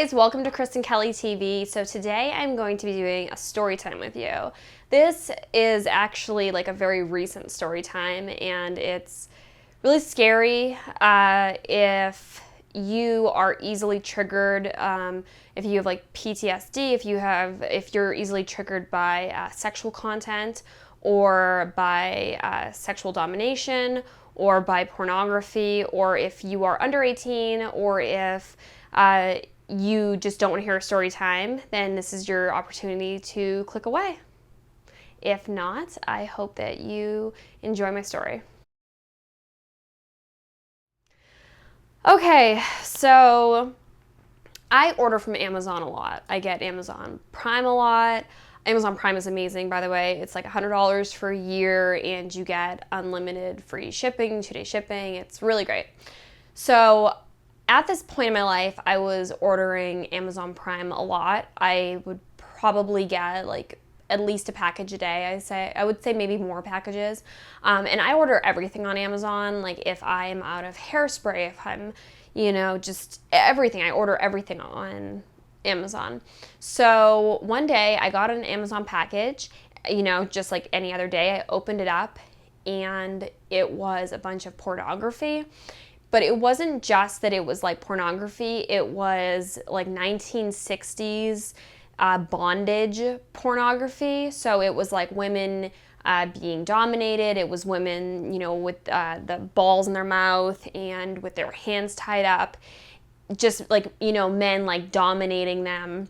guys, welcome to KristenKellyTV. So today I'm going to be doing a story time with you. This is actually like a very recent story time and it's really scary if you are easily triggered, if you have like PTSD, if you're easily triggered by sexual content or by sexual domination or by pornography, or if you are under 18, or if you just don't want to hear a story time, then this is your opportunity to click away. If not, I hope that you enjoy my story. Okay, so I order from Amazon a lot. I get Amazon Prime a lot. Amazon Prime is amazing, by the way. It's like $100 for a year and you get unlimited free shipping, 2-day shipping. It's really great. So at this point in my life, I was ordering Amazon Prime a lot. I would probably get like at least a package a day. I would say maybe more packages. And I order everything on Amazon. Like if I'm out of hairspray, if I'm, just everything. I order everything on Amazon. So one day I got an Amazon package, just like any other day. I opened it up and it was a bunch of pornography. But it wasn't just that it was like pornography, it was like 1960s bondage pornography. So it was like women being dominated. It was women, with the balls in their mouth and with their hands tied up. Just like, men like dominating them.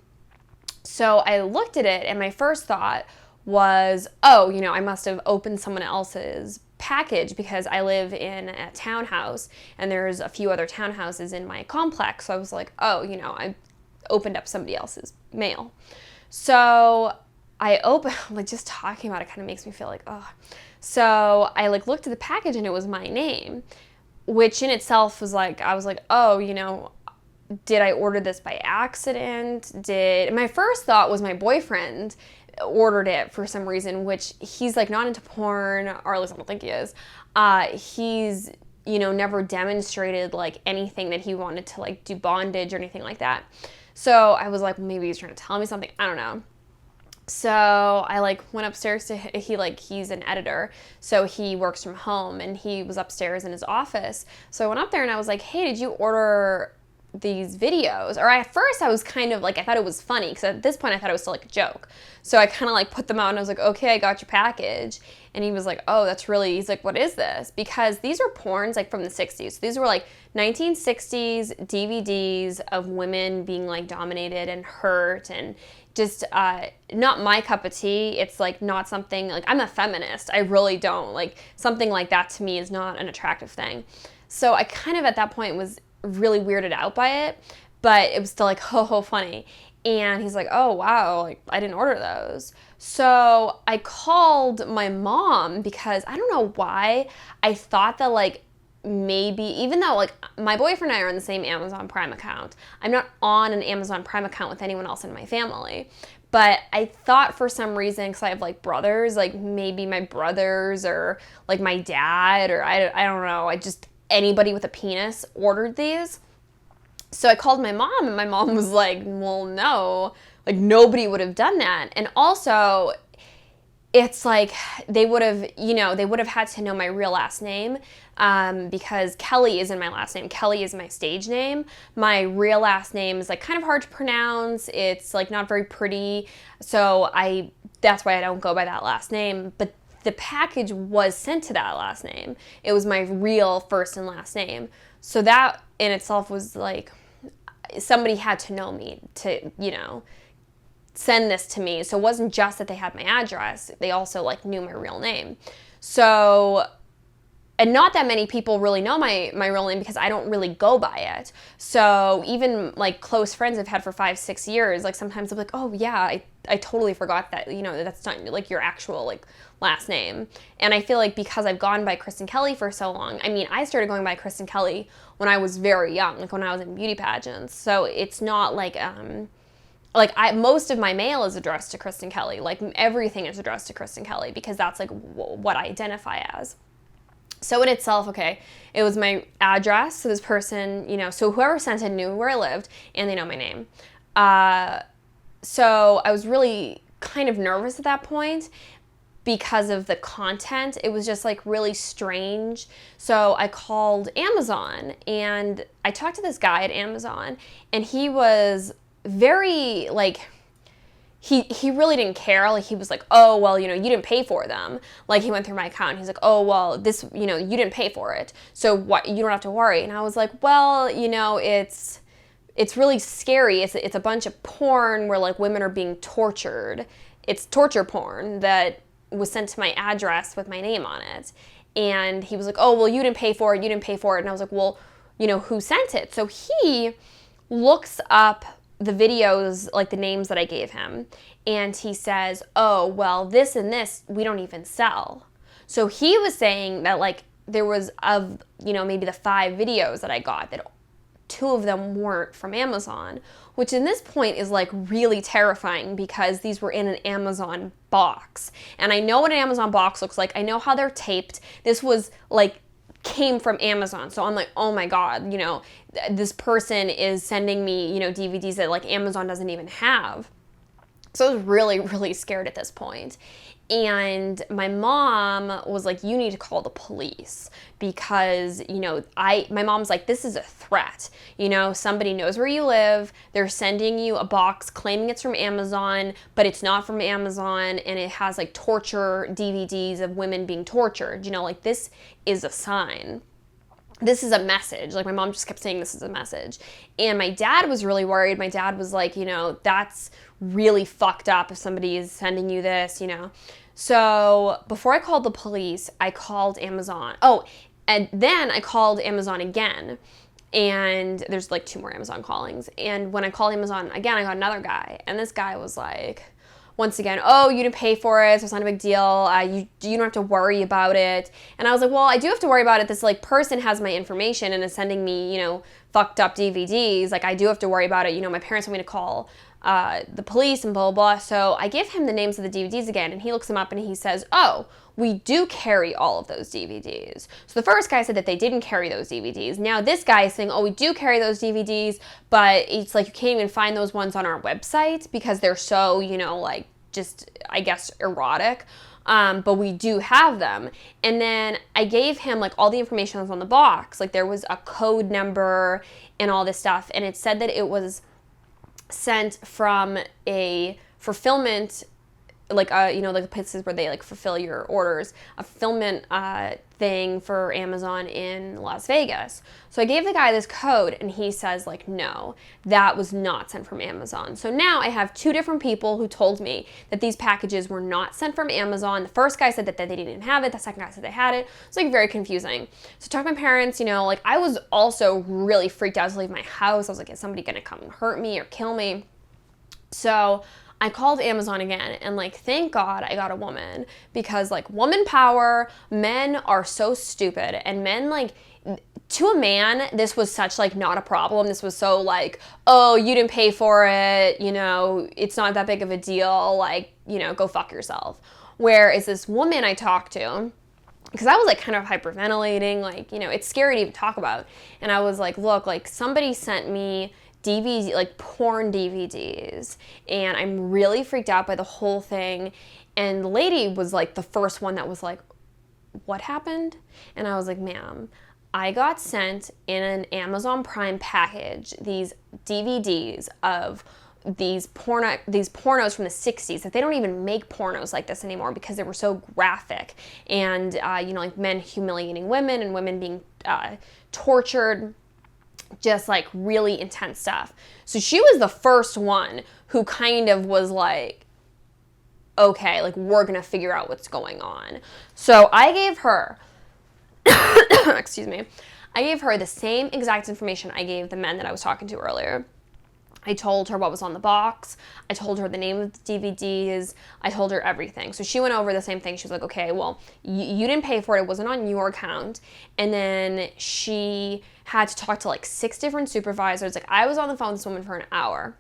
So I looked at it and my first thought was, oh, I must have opened someone else's package because I live in a townhouse and there's a few other townhouses in my complex. So I was like, oh, I opened up somebody else's mail. So I like just talking about it kind of makes me feel like, oh. So I like looked at the package and it was my name, which in itself was like, I was like, oh, did I order this by accident? My first thought was my boyfriend ordered it for some reason, which he's like not into porn, or at least I don't think he is. He's, never demonstrated like anything that he wanted to like do bondage or anything like that. So I was like, maybe he's trying to tell me something. I don't know. So I like went upstairs to he's an editor, so he works from home and he was upstairs in his office. So I went up there and I was like, hey, did you order these videos? Or at first I was kind of like, I thought it was funny because at this point I thought it was still like a joke. So I kind of like put them out and I was like, okay, I got your package. And he was like, oh, he's like, what is this? Because these are porns like from the 60s. So these were like 1960s DVDs of women being like dominated and hurt and just not my cup of tea. It's like not something, like I'm a feminist. I really don't, like something like that to me is not an attractive thing. So I kind of at that point was really weirded out by it, but it was still like ho funny. And he's like, oh wow, like I didn't order those. So I called my mom because I don't know why I thought that like maybe, even though like my boyfriend and I are on the same Amazon Prime account, I'm not on an Amazon Prime account with anyone else in my family. But I thought for some reason, because I have like brothers, like maybe my brothers or like my dad, or I don't know, anybody with a penis ordered these. So I called my mom and my mom was like, well, no, like nobody would have done that. And also it's like they would have had to know my real last name because Kelly isn't my last name. Kelly is my stage name. My real last name is like kind of hard to pronounce. It's like not very pretty. So that's why I don't go by that last name. But the package was sent to that last name. It was my real first and last name. So that in itself was like, somebody had to know me to, send this to me. So it wasn't just that they had my address. They also like knew my real name. So, and not that many people really know my real name because I don't really go by it. So even like close friends I've had for 5-6 years, like sometimes they'll be like, oh yeah, I totally forgot that, that's not like your actual like last name. And I feel like because I've gone by Kristen Kelly for so long, I started going by Kristen Kelly when I was very young, like when I was in beauty pageants. So it's not like, most of my mail is addressed to Kristen Kelly. Like everything is addressed to Kristen Kelly because that's like what I identify as. So in itself, okay, it was my address. So this person, so whoever sent it knew where I lived and they know my name. So I was really kind of nervous at that point because of the content. It was just like really strange. So I called Amazon and I talked to this guy at Amazon, and he was very like, he really didn't care. Like, he was like, oh, well, you didn't pay for them. Like, he went through my account. He's like, oh, well, this, you didn't pay for it. So what, you don't have to worry. And I was like, well, it's really scary. It's a bunch of porn where like women are being tortured. It's torture porn that was sent to my address with my name on it. And he was like, oh, well, you didn't pay for it. You didn't pay for it. And I was like, well, who sent it? So he looks up the videos, like the names that I gave him, and he says, oh, well, this and this, we don't even sell. So he was saying that like there was of, maybe the 5 videos that I got, that 2 of them weren't from Amazon, which in this point is like really terrifying because these were in an Amazon box. And I know what an Amazon box looks like. I know how they're taped. This was like came from Amazon. So I'm like, oh my God, this person is sending me, DVDs that like Amazon doesn't even have. So I was really, really scared at this point. And my mom was like, you need to call the police because, my mom's like, this is a threat. Somebody knows where you live. They're sending you a box claiming it's from Amazon, but it's not from Amazon. And it has like torture DVDs of women being tortured. Like, this is a sign. This is a message. Like, my mom just kept saying this is a message. And my dad was really worried. My dad was like, that's really fucked up if somebody is sending you this, So before I called the police, I called Amazon. Oh, and then I called Amazon again. And there's like 2 more Amazon callings. And when I called Amazon again, I got another guy. And this guy was like, once again, oh, you didn't pay for it, so it's not a big deal. You don't have to worry about it. And I was like, well, I do have to worry about it. This like person has my information and is sending me, fucked up DVDs. Like, I do have to worry about it. My parents want me to call the police and blah, blah, blah. So I give him the names of the DVDs again, and he looks them up and he says, oh, we do carry all of those DVDs. So the first guy said that they didn't carry those DVDs. Now this guy is saying, oh, we do carry those DVDs, but it's like you can't even find those ones on our website because they're so, like just, I guess, erotic. But we do have them. And then I gave him like all the information that was on the box. Like, there was a code number and all this stuff. And it said that it was sent from a fulfillment, like like the places where they like fulfill your orders, a fulfillment thing for Amazon in Las Vegas. So I gave the guy this code, and he says like, no, that was not sent from Amazon. So now I have 2 different people who told me that these packages were not sent from Amazon. The first guy said that they didn't have it. The second guy said they had it. It's like very confusing. So I talked to my parents, like I was also really freaked out to leave my house. I was like, is somebody gonna come and hurt me or kill me? So I called Amazon again, and like, thank God I got a woman, because like, woman power, men are so stupid, and men like, to a man, this was such like not a problem. This was so like, oh, you didn't pay for it, it's not that big of a deal, like, go fuck yourself. Whereas this woman I talked to, because I was like kind of hyperventilating, like, it's scary to even talk about. And I was like, look, like somebody sent me DVD, like porn DVDs, and I'm really freaked out by the whole thing. And the lady was like the first one that was like, what happened? And I was like, ma'am, I got sent in an Amazon Prime package these DVDs of these pornos from the 60s, that they don't even make pornos like this anymore because they were so graphic, and like men humiliating women and women being tortured, just like really intense stuff. So she was the first one who kind of was like, okay, like we're gonna figure out what's going on. So I gave her excuse me, I gave her the same exact information I gave the men that I was talking to earlier. I told her what was on the box. I told her the name of the DVDs. I told her everything. So she went over the same thing. She was like, okay, well, you didn't pay for it. It wasn't on your account. And then she had to talk to like 6 different supervisors. Like, I was on the phone with this woman for an hour.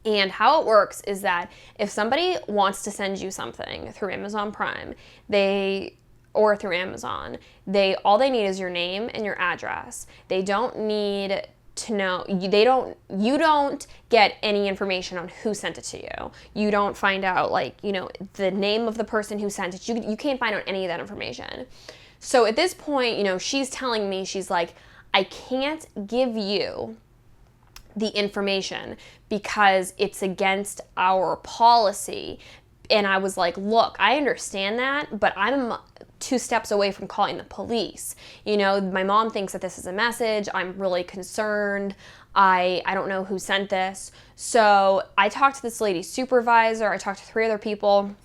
And how it works is that if somebody wants to send you something through Amazon Prime, or through Amazon, all they need is your name and your address. They don't need to know, you don't get any information on who sent it to you. You don't find out, like, you know, the name of the person who sent it. You can't find out any of that information. So at this point, you know, she's telling me, she's like, I can't give you the information because it's against our policy. And I was like, look, I understand that, but I'm 2 steps away from calling the police. You know, my mom thinks that this is a message. I'm really concerned. I don't know who sent this. So I talked to this lady's supervisor. I talked to 3 other people.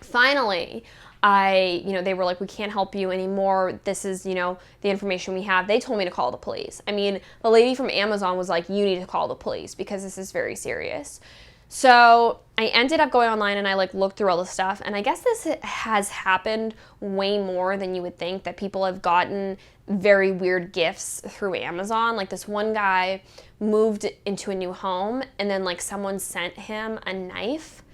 Finally, they were like, we can't help you anymore. This is, you know, the information we have. They told me to call the police. I mean, the lady from Amazon was like, you need to call the police because this is very serious. So I ended up going online and I like looked through all the stuff, and I guess this has happened way more than you would think, that people have gotten very weird gifts through Amazon. Like this one guy moved into a new home and then like someone sent him a knife,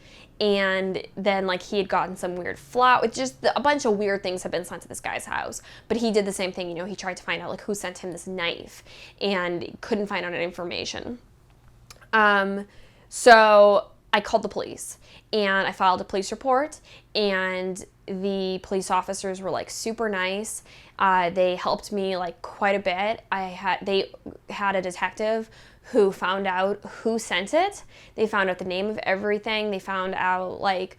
and then like he had gotten some weird flour. It's just a bunch of weird things have been sent to this guy's house. But he did the same thing, you know, he tried to find out like who sent him this knife and couldn't find out any information. So I called the police and I filed a police report, and the police officers were like super nice. They helped me like quite a bit. They had a detective who found out who sent it. They found out the name of everything. They found out like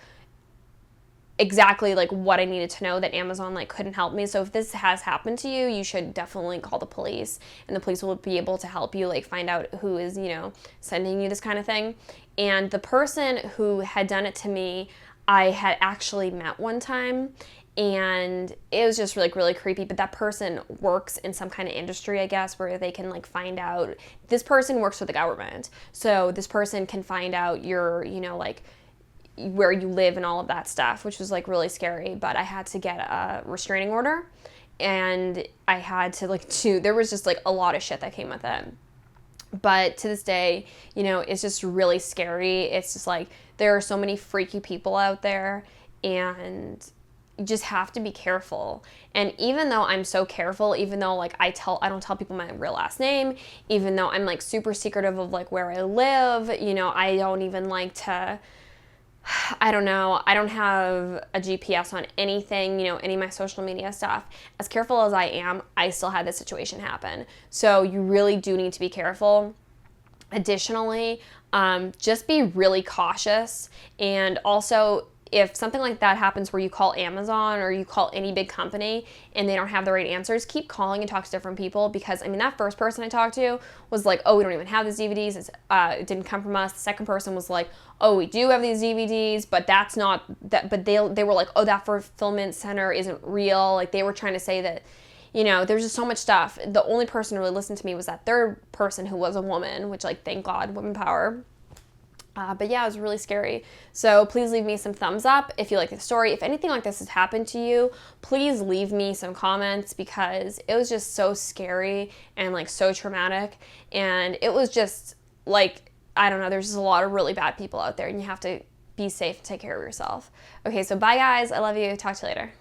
exactly like what I needed to know that Amazon like couldn't help me. So if this has happened to you, you should definitely call the police, and the police will be able to help you like find out who is, you know, sending you this kind of thing. And the person who had done it to me, I had actually met one time, and it was just like really creepy. But that person works in some kind of industry, I guess, where they can like find out. This person works for the government, so this person can find out your, you know, like where you live and all of that stuff, which was like really scary. But I had to get a restraining order, and I had to there was just like a lot of shit that came with it. But to this day, you know, it's just really scary. It's just like there are so many freaky people out there, and you just have to be careful. And even though I'm so careful, even though like I don't tell people my real last name, even though I'm like super secretive of like where I live, you know, I don't even like to, I don't know, I don't have a GPS on anything, you know, any of my social media stuff. As careful as I am, I still had this situation happen. So you really do need to be careful. Additionally, just be really cautious. And also, if something like that happens where you call Amazon or you call any big company and they don't have the right answers, keep calling and talk to different people, because I mean, that first person I talked to was like, oh, we don't even have these DVDs. It didn't come from us. The second person was like, oh, we do have these DVDs, but that's not that. But they were like, oh, that fulfillment center isn't real. Like they were trying to say that, you know, there's just so much stuff. The only person who really listened to me was that third person who was a woman, which like, thank God, women power. But yeah, it was really scary. So please leave me some thumbs up if you like the story. If anything like this has happened to you, please leave me some comments, because it was just so scary and like so traumatic. And it was just like, I don't know, there's just a lot of really bad people out there, and you have to be safe and take care of yourself. Okay, so bye guys. I love you. Talk to you later.